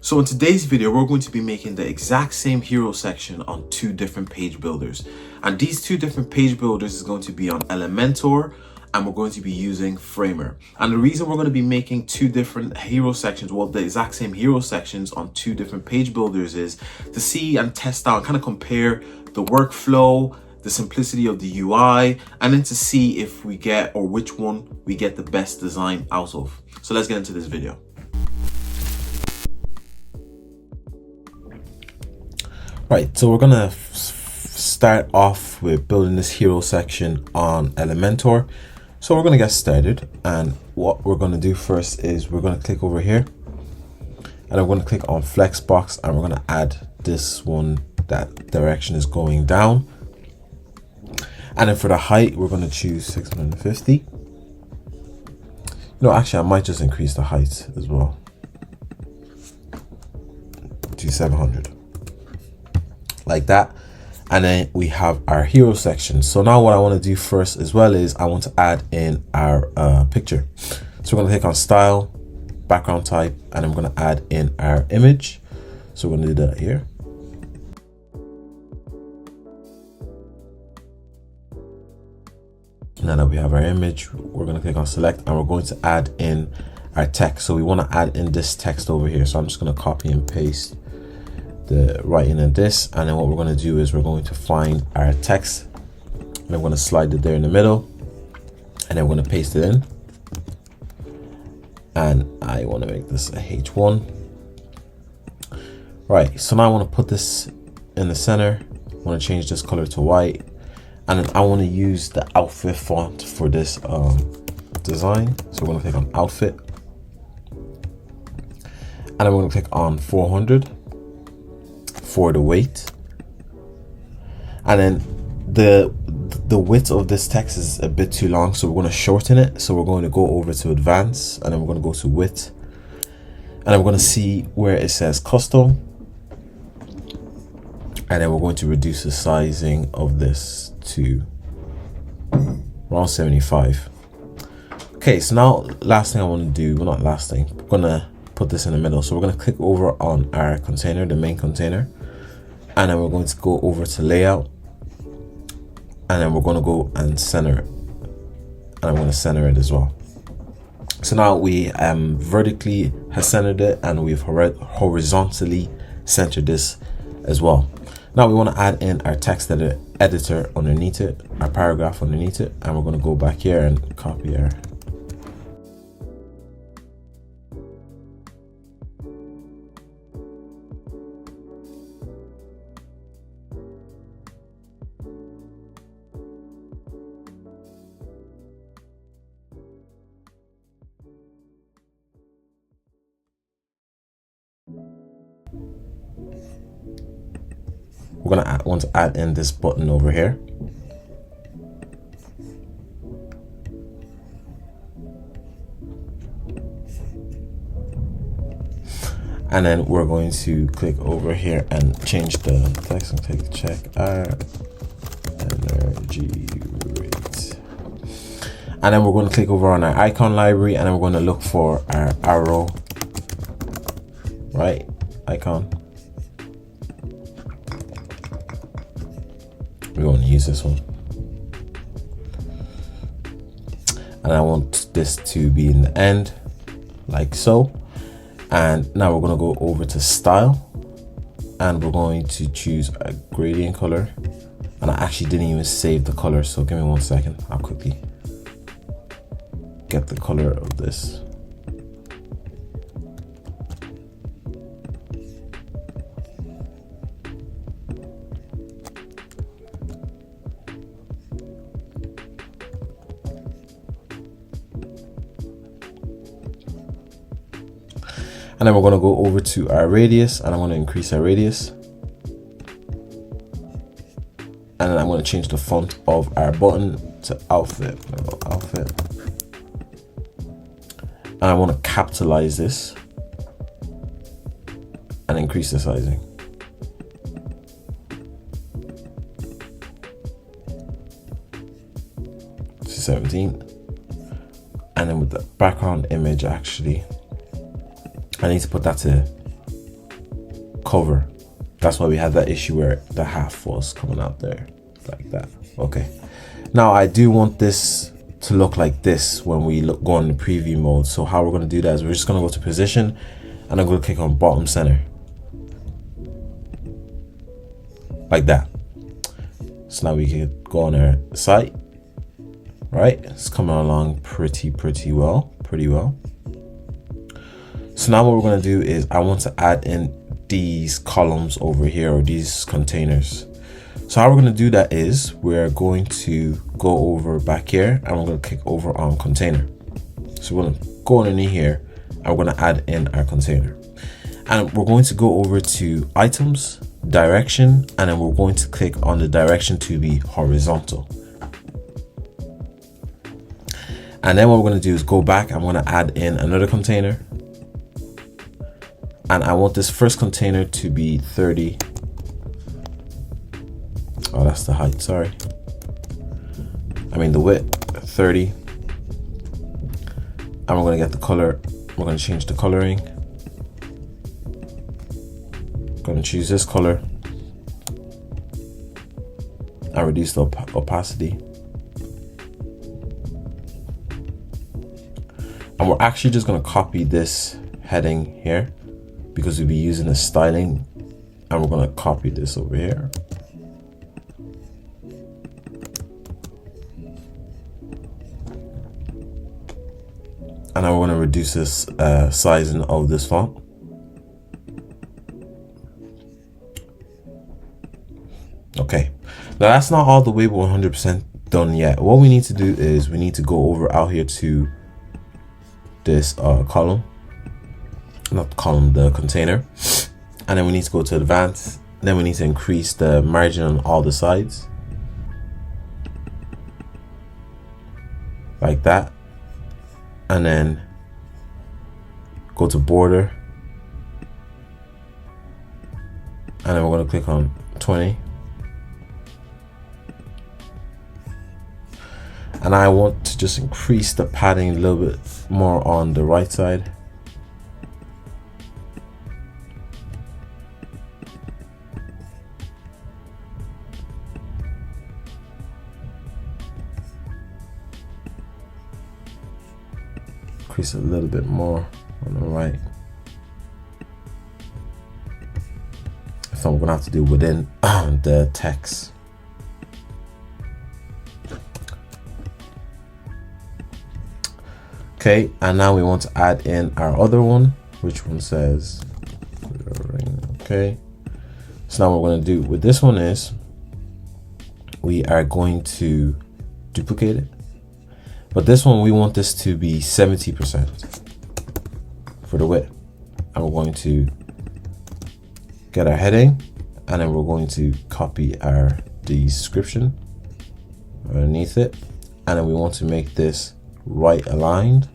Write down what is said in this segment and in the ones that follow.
So in today's video, we're going to be making the exact same hero section on two different page builders. And these two different page builders is going to be on Elementor, and we're going to be using Framer. And the reason we're going to be making two different hero sections, well, the exact same hero sections on two different page builders, is to see and test out, kind of compare the workflow, the simplicity of the UI, and then to see if we get, or which one we get the best design out of. So let's get into this video. Right, so we're gonna start off with building this hero section on Elementor. So we're gonna get started, and what we're gonna do first is we're gonna click over here, and I'm gonna click on Flexbox, and we're gonna add this one, that direction is going down. And then for the height, we're gonna choose 650. No, actually, I might just increase the height as well to 700. Like that. And then we have our hero section. So now what I want to do first as well is I want to add in our picture. So we're going to click on style, background type, and I'm going to add in our image. So we're going to do that here. Now that we have our image, we're going to click on select, and we're going to add in our text. So we want to add in this text over here. So I'm just going to copy and paste the writing in this, and then what we're going to do is we're going to find our text, and I'm going to slide it there in the middle, and then we're going to paste it in, and I want to make this a H1. Right, so now I want to put this in the center. I want to change this color to white, and then I want to use the outfit font for this design. So we're going to click on outfit, and I'm going to click on 400 for the weight, and then the width of this text is a bit too long, so we're going to shorten it. So we're going to go over to advanced, and then we're going to go to width, and then we're going to see where it says custom, and then we're going to reduce the sizing of this to around 75. Okay, so now last thing I want to do, well, not last thing, we're going to put this in the middle. So we're going to click over on our container, the main container, and then we're going to go over to layout, and then we're going to go and center it, and I'm going to center it as well. So now we vertically has centered it, and we've horizontally centered this as well. Now we want to add in our text editor underneath it, our paragraph underneath it, and we're going to go back here and copy our we're going to want to add in this button over here. And then we're going to click over here and change the text and click check our energy rate. And then we're going to click over on our icon library, and then we're going to look for our arrow, right, icon. We're going to use this one, and I want this to be in the end, like so. And now we're going to go over to style, and we're going to choose a gradient color. And I actually didn't even save the color, so give me 1 second. I'll quickly get the color of this. And then we're going to go over to our radius, and I'm going to increase our radius. And then I'm going to change the font of our button to outfit. Outfit. And I want to capitalize this and increase the sizing. To 17. And then with the background image, actually, I need to put that to cover. That's why we had that issue where the half was coming out there like that. Okay, now I do want this to look like this when we go on the preview mode. So how we're going to do that is we're just going to go to position, and I'm going to click on bottom center like that. So now we can go on our site, right? It's coming along pretty well. So now what we're going to do is I want to add in these columns over here, or these containers. So how we're going to do that is we're going to go over back here, and we're going to click over on container. So we're going to go underneath here, and we're going to add in our container, and we're going to go over to items, direction, and then we're going to click on the direction to be horizontal. And then what we're going to do is go back. I'm going to add in another container, and I want this first container to be 30. Oh, that's the height, sorry. I mean the width, 30. And we're going to get the color. We're going to change the coloring. Going to choose this color and reduce the opacity. And we're actually just going to copy this heading here because we'll be using the styling, and we're going to copy this over here. And I want to reduce this sizing of this font. Okay, now that's not all the way 100% done yet. What we need to do is we need to go over out here to this column, not the column, the container, and then we need to go to advanced. Then we need to increase the margin on all the sides like that, and then go to border, and then we're going to click on 20. And I want to just increase the padding a little bit more on the right side. Increase it a little bit more on the right. So I'm gonna have to do within the text. Okay, and now we want to add in our other one, which one says, okay. So now what we're going to do with this one is we are going to duplicate it, but this one we want this to be 70% for the width, and we're going to get our heading, and then we're going to copy our description underneath it, and then we want to make this left aligned,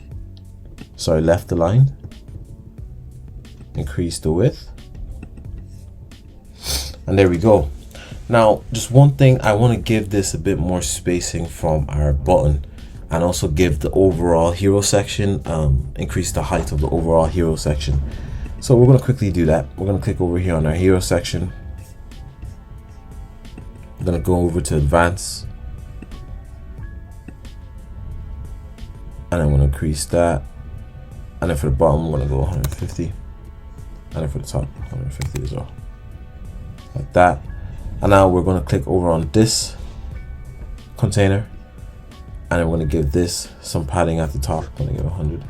increase the width, and there we go. Now just one thing, I want to give this a bit more spacing from our button, and also give the overall hero section, increase the height of the overall hero section. So we're going to quickly do that. We're going to click over here on our hero section. I'm going to go over to advanced, and I'm going to increase that, and then for the bottom I'm going to go 150, and then for the top 150 as well, like that. And now we're going to click over on this container, and I'm going to give this some padding at the top. I'm going to give 100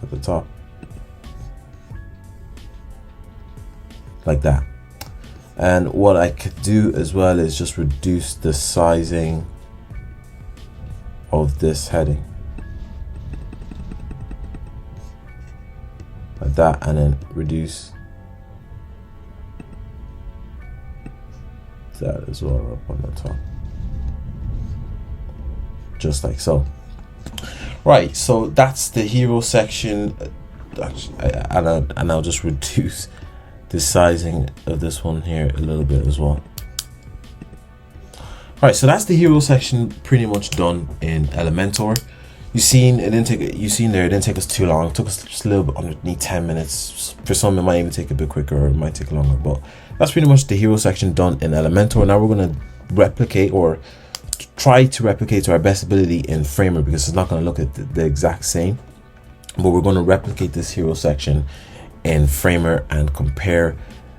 at the top, like that. And what I could do as well is just reduce the sizing of this heading like that, and then reduce that as well up on the top, just like so. Right, so that's the hero section, and I'll just reduce the sizing of this one here a little bit as well. All right, so that's the hero section pretty much done in Elementor. you seen there, it didn't take us too long. It took us just a little bit underneath 10 minutes. For some, it might even take a bit quicker, or it might take longer. But that's pretty much the hero section done in Elementor. Now we're gonna replicate, or try to replicate to our best ability in Framer, because it's not gonna look at the exact same. But we're gonna replicate this hero section in Framer and compare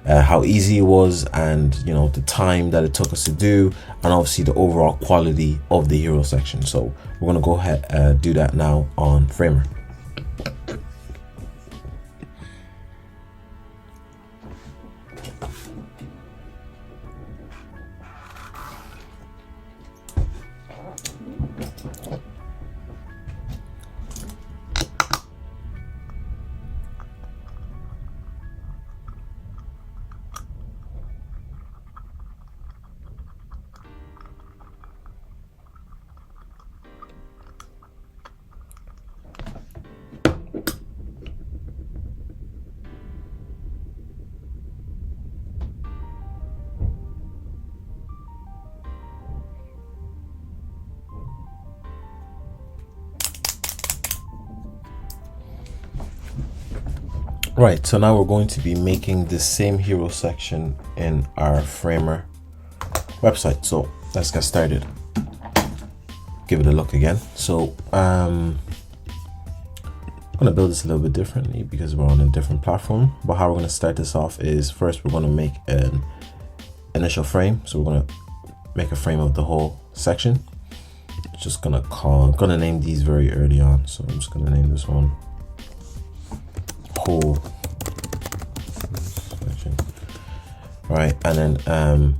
how easy it was, and the time that it took us to do, and obviously the overall quality of the hero section. So we're gonna go ahead and do that now on Framer. Right, so now we're going to be making the same hero section in our Framer website. So let's get started. Give it a look again. So I'm gonna build this a little bit differently because we're on a different platform. But how we're gonna start this off is, first we're gonna make an initial frame. So we're gonna make a frame of the whole section. Just I'm gonna name these very early on. So I'm just gonna name this one whole section. Right, and then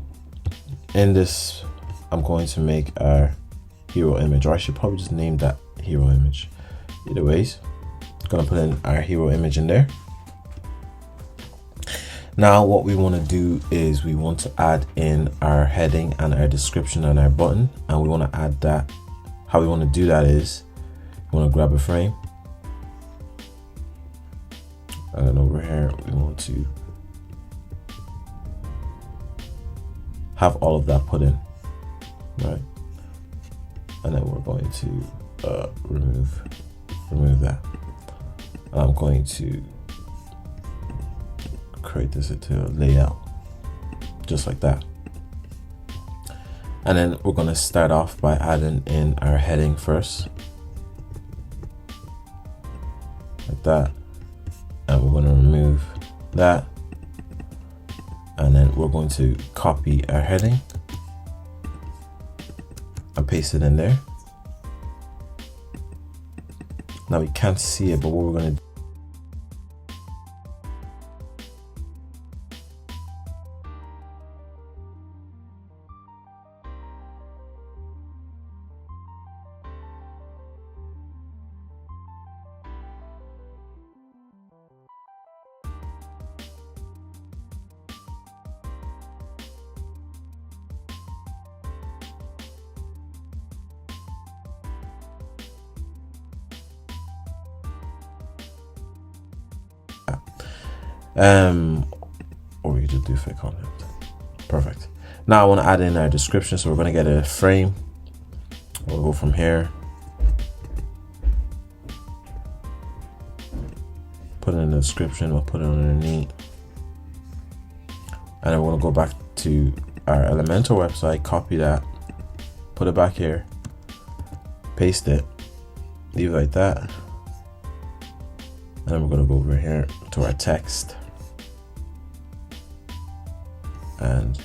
in this I'm going to make our hero image, or I should probably just name that hero image. Either ways, gonna put in our hero image in there. Now what we want to do is we want to add in our heading and our description and our button, and we want to add that. How we want to do that is we want to grab a frame, and then over here we want to have all of that put in, right? And then we're going to remove that. And I'm going to create this into a layout just like that. And then we're going to start off by adding in our heading first, like that. And we're going to remove that, and then we're going to copy our heading and paste it in there. Now we can't see it, but what we're going to do, or we could just do fit content. Perfect. Now I want to add in our description, so we're going to get a frame. We'll go from here, put in the description, we'll put it underneath, and then we're going to go back to our Elementor website, copy that, put it back here, paste it, leave it like that, and then we're going to go over here to our text. And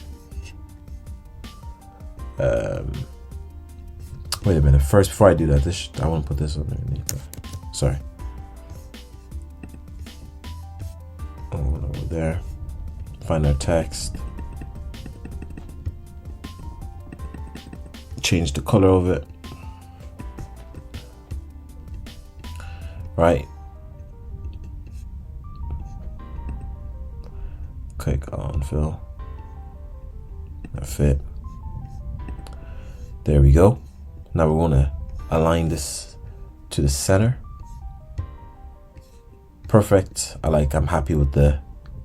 wait a minute, first before I do that, I want to put this underneath. Sorry. Over there, find our text, change the color of it, right? Click on fill. Fit. There we go. Now we're going to align this to the center. Perfect. I'm happy with the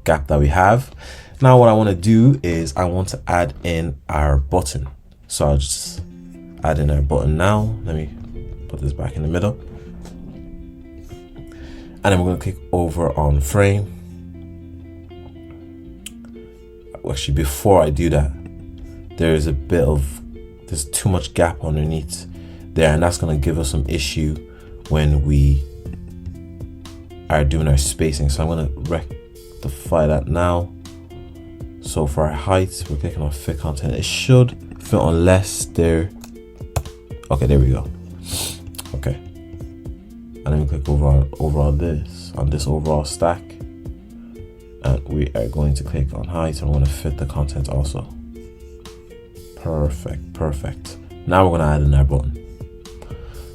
gap that we have. Now what I want to do is I want to add in our button. So I'll just add in our button now. Let me put put this back in the middle. And then we're going to click over on frame. Actually, before I do that, there's too much gap underneath there, and that's going to give us some issue when we are doing our spacing. So I'm going to rectify that now. So for our height, we're clicking on fit content. It should fit unless there. Okay, there we go. Okay, and then we click over on this overall stack, and we are going to click on height. I'm going to fit the content also. Perfect. Now we're going to add in our button.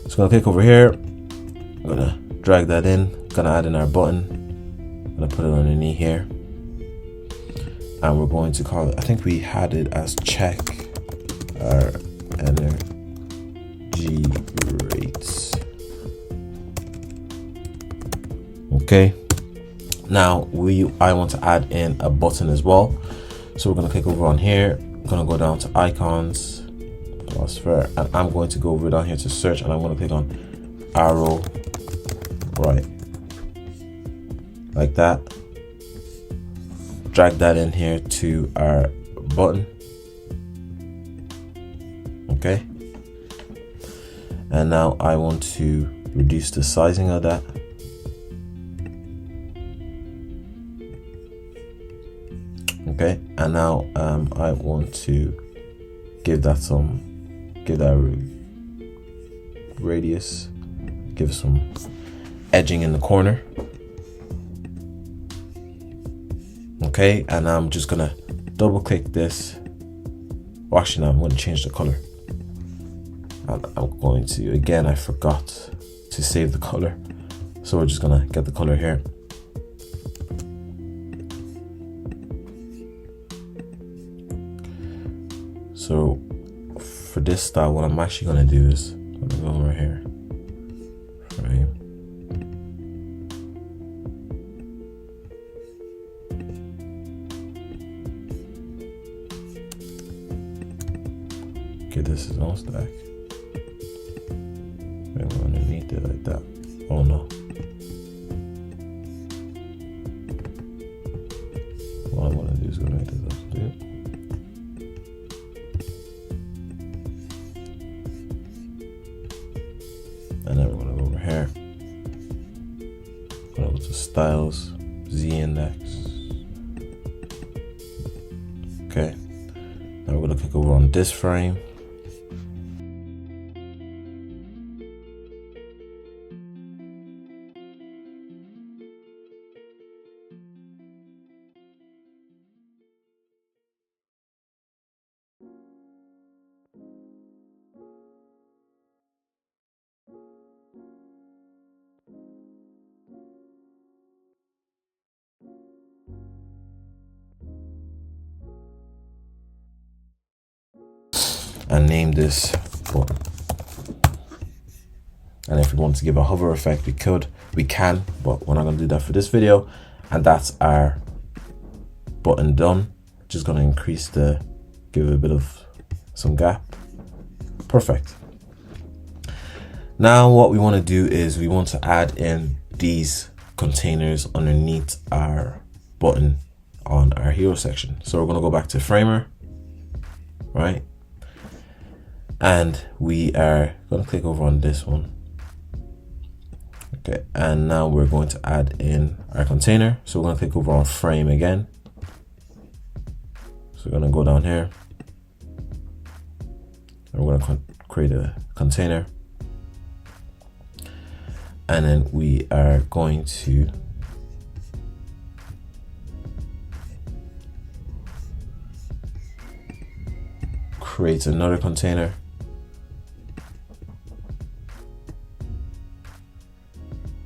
So I'm going to click over here. I'm going to drag that in. Going to add in our button. I'm going to put it underneath here. And we're going to call it, I think we had it as check our energy rates. Okay. Now I want to add in a button as well. So we're going to click over on here. I'm going to go down to icons, philosopher, and I'm going to go over down here to search, and I'm going to click on arrow right, like that. Drag that in here to our button. Okay. And now I want to reduce the sizing of that. Okay, and now I want to give that radius, give some edging in the corner. Okay, and I'm just gonna double click this. Well, actually, now I'm going to change the color. And I'm going to, again, I forgot to save the color, so we're just gonna get the color here. So for this style, what I'm actually gonna do is I'm gonna go over here, frame. Okay, this is on stack. Maybe underneath it like that. Oh no. What I'm gonna do is gonna make this up. And then we're gonna go over here. Gonna go to styles, Z index. Okay. Now we're gonna click over on this frame. And name this button. And if we want to give a hover effect, we can, but we're not going to do that for this video. And that's our button done. Just going to give it a bit of some gap. Perfect. Now what we want to do is we want to add in these containers underneath our button on our hero section. So we're going to go back to Framer, right? And we are going to click over on this one. Okay, and now we're going to add in our container. So we're going to click over on frame again. So we're going to go down here. And we're going to create a container. And then we are going to create another container.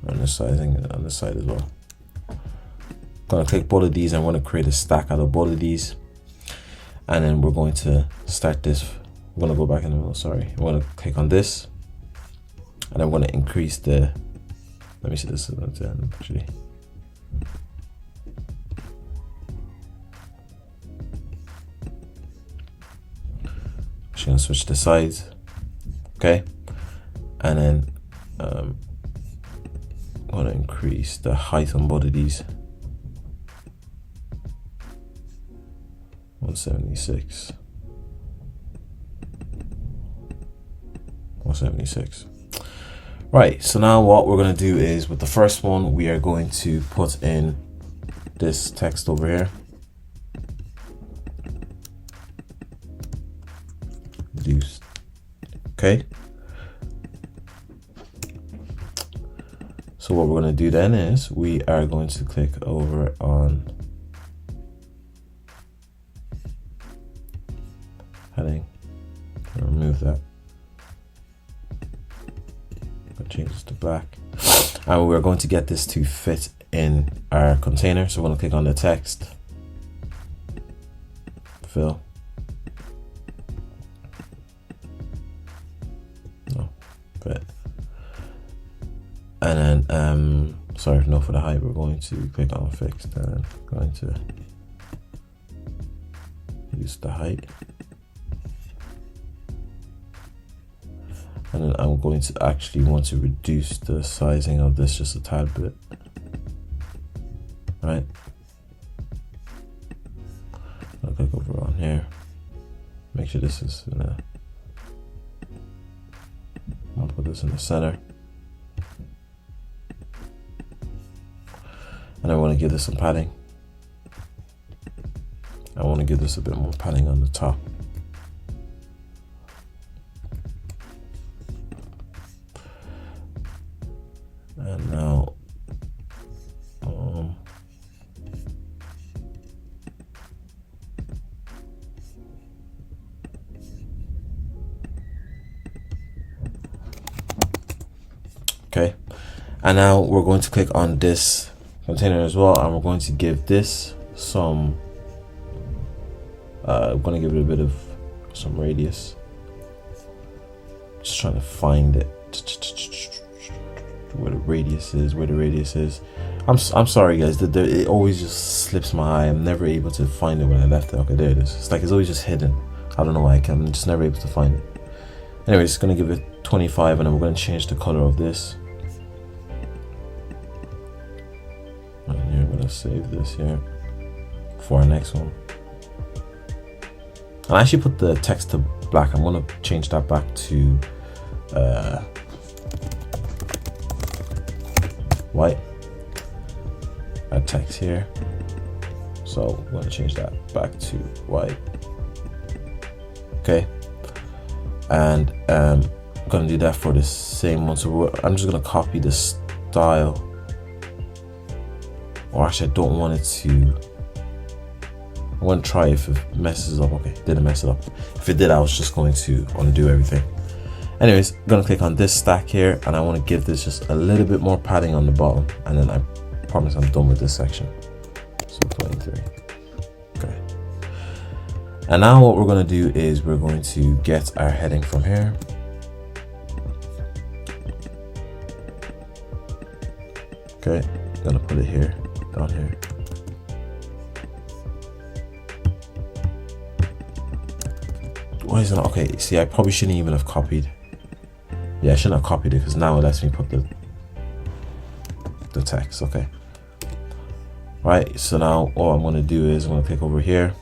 And the sizing on the side as well. Gonna click both of these. I'm going to create a stack out of both of these, and then we're going to start this. We're going to go back in the middle. Sorry, I'm going to click on this, and I'm going to increase the. Let me see, this is 10 actually. Just gonna switch the sides, okay, and then I'm gonna increase the height on both of these. 176. 176. Right, so now what we're gonna do is with the first one, we are going to put in this text over here. Reduce. Okay. So what we're going to do then is we are going to click over on heading and remove that. I'll change this to black. And we're going to get this to fit in our container. So we're going to click on the text, fill. No, fit. And then, sorry, no, for the height, we're going to click on fixed and going to use the height. And then I'm going to actually want to reduce the sizing of this just a tad bit. Right. I'll click over on here. Make sure this is in a, I'll put this in the center. And I want to give this some padding. I want to give this a bit more padding on the top. And now, okay. And now we're going to click on this container as well, and we're going to give this some I'm going to give it a bit of some radius. Just trying to find it, where the radius is. I'm sorry guys, it always just slips my eye. I'm never able to find it when I left it. Okay, there it is. It's like it's always just hidden. I don't know why I'm just never able to find it. Anyway, it's going to give it 25, and then we're going to change the color of this. Save this here for our next one. I actually put the text to black. I'm going to change that back to white. Our text here, so I'm going to change that back to white. Okay, and I'm going to do that for the same one. So I'm just going to copy the style. Or actually, I don't want it to. I want to try if it messes up. Okay, didn't mess it up. If it did, I was just going to undo everything. Anyways, I'm gonna click on this stack here, and I want to give this just a little bit more padding on the bottom, and then I promise I'm done with this section. So 23. Okay. And now what we're gonna do is we're going to get our heading from here. Okay, I'm gonna put it here. Down here. Why is it not? Okay, see, I probably shouldn't even have copied. Yeah, I shouldn't have copied it because now it lets me put the text. Okay. Right, so now all I'm going to do is I'm going to click over here.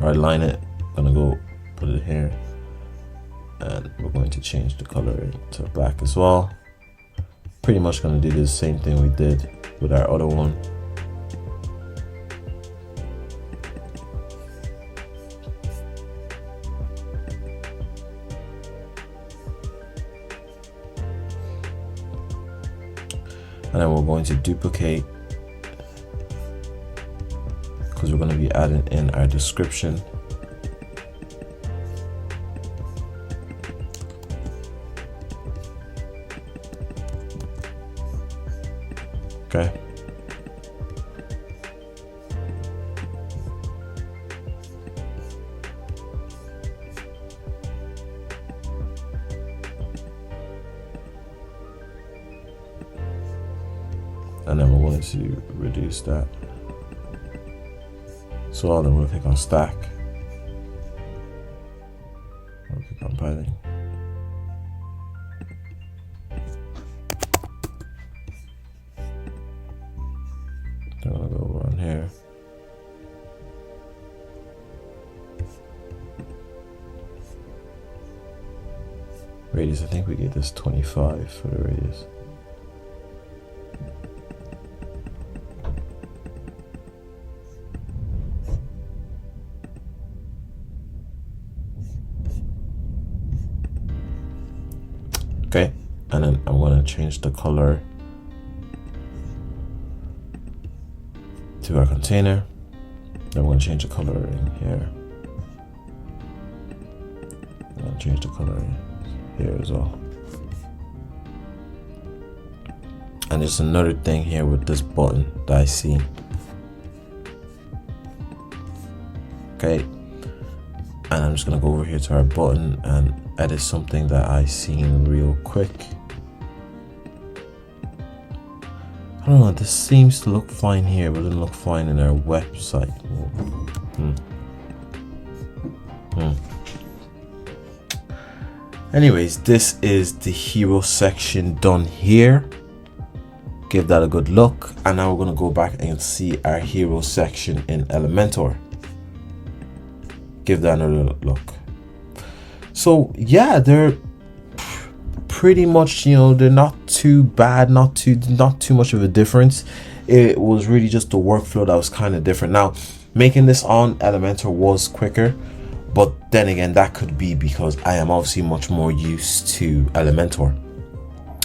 Right, line it. I'm going to go put it here. And we're going to change the color to black as well. Pretty much going to do the same thing we did with our other one. And then we're going to duplicate because we're going to be adding in our description. Okay. And then we're going to reduce that. So then we'll click on stack. We'll click on padding. Radius, I think we get this 25 for the radius. Okay, and then I'm gonna change the color to our container. Then I'm gonna change the color in here. I'm gonna change the color here as well. And there's another thing here with this button that I see. Okay, and I'm just gonna go over here to our button and edit something that I seen real quick. I don't know, this seems to look fine here, but it doesn't look fine in our website. Anyways, this is the hero section done here. Give that a good look, and now we're gonna go back and see our hero section in Elementor. Give that another look. So yeah, they're pretty much, you know, they're not too bad, not too much of a difference. It was really just the workflow that was kind of different. Now, making this on Elementor was quicker, but then again, that could be because I am obviously much more used to Elementor.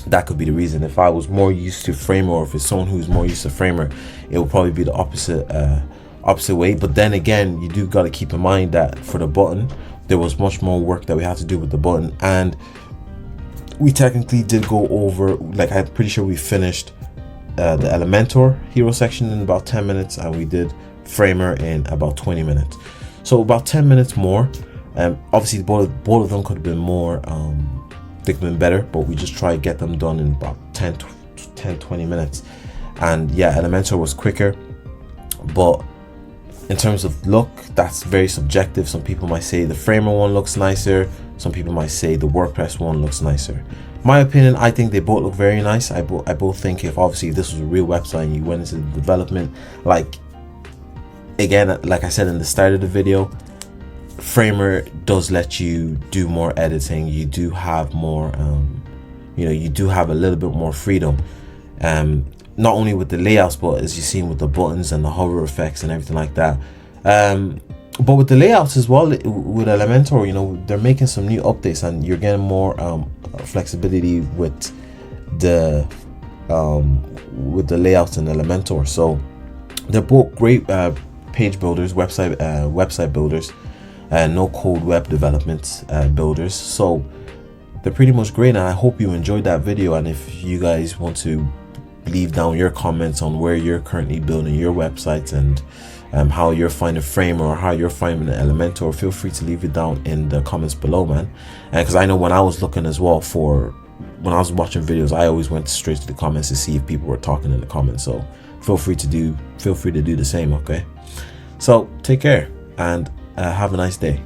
That could be the reason. If I was more used to Framer, or if it's someone who's more used to Framer, it would probably be the opposite way. But then again, you do got to keep in mind that for the button, there was much more work that we had to do with the button, and we technically did go over, like, I'm pretty sure we finished the Elementor hero section in about 10 minutes, and we did Framer in about 20 minutes. So about 10 minutes more. Obviously both of them could have been more, they could have been better, but we just try to get them done in about 10-20 minutes. And yeah, Elementor was quicker, but in terms of look, that's very subjective. Some people might say the Framer one looks nicer. Some people might say the WordPress one looks nicer. My opinion, I think they both look very nice. I both think if obviously this was a real website and you went into the development, like, again, like I said in the start of the video, Framer does let you do more editing. You do have more, you know, you do have a little bit more freedom. Not only with the layouts, but as you've seen with the buttons and the hover effects and everything like that. But with the layouts as well, with Elementor, you know, they're making some new updates, and you're getting more flexibility with the layouts in Elementor. So they're both great page builders, website builders, and no code web development builders. So they're pretty much great, and I hope you enjoyed that video. And if you guys want to leave down your comments on where you're currently building your websites and how you're finding Framer or how you're finding Elementor, feel free to leave it down in the comments below, man. And because I know when I was looking as well when I was watching videos, I always went straight to the comments to see if people were talking in the comments. So feel free to do the same. Okay, so take care and have a nice day.